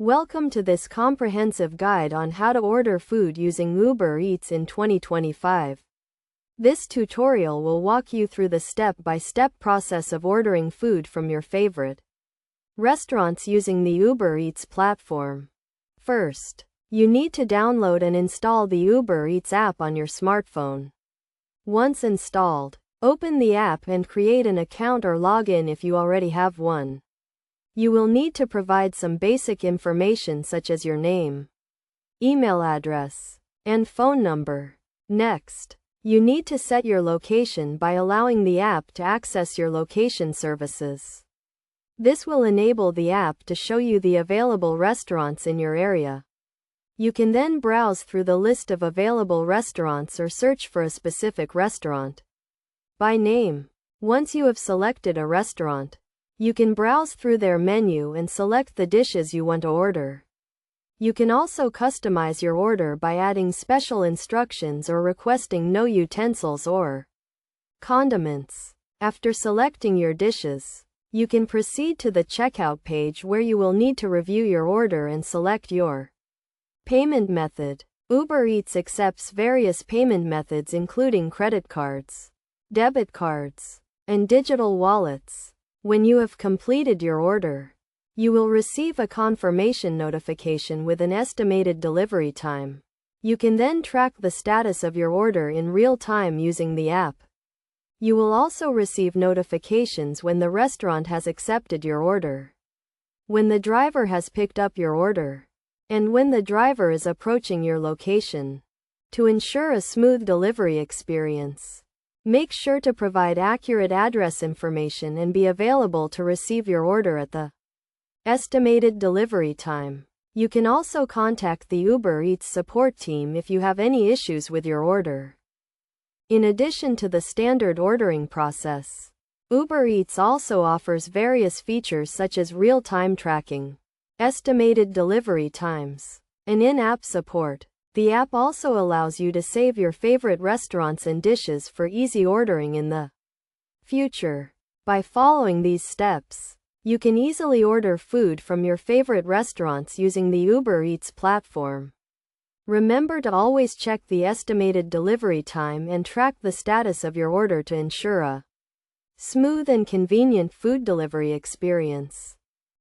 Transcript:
Welcome to this comprehensive guide on how to order food using Uber Eats in 2025. This tutorial will walk you through the step-by-step process of ordering food from your favorite restaurants using the Uber Eats platform. First, you need to download and install the Uber Eats app on your smartphone. Once installed, open the app and create an account or login if you already have one. You will need to provide some basic information such as your name, email address, and phone number. Next, you need to set your location by allowing the app to access your location services. This will enable the app to show you the available restaurants in your area. You can then browse through the list of available restaurants or search for a specific restaurant by name. Once you have selected a restaurant, you can browse through their menu and select the dishes you want to order. You can also customize your order by adding special instructions or requesting no utensils or condiments. After selecting your dishes, you can proceed to the checkout page where you will need to review your order and select your payment method. Uber Eats accepts various payment methods including credit cards, debit cards, and digital wallets. When you have completed your order, you will receive a confirmation notification with an estimated delivery time. You can then track the status of your order in real time using the app. You will also receive notifications when the restaurant has accepted your order, when the driver has picked up your order, and when the driver is approaching your location. To ensure a smooth delivery experience, make sure to provide accurate address information and be available to receive your order at the estimated delivery time. You can also contact the Uber Eats support team if you have any issues with your order. In addition to the standard ordering process, Uber Eats also offers various features such as real-time tracking, estimated delivery times, and in-app support. The app also allows you to save your favorite restaurants and dishes for easy ordering in the future. By following these steps, you can easily order food from your favorite restaurants using the Uber Eats platform. Remember to always check the estimated delivery time and track the status of your order to ensure a smooth and convenient food delivery experience.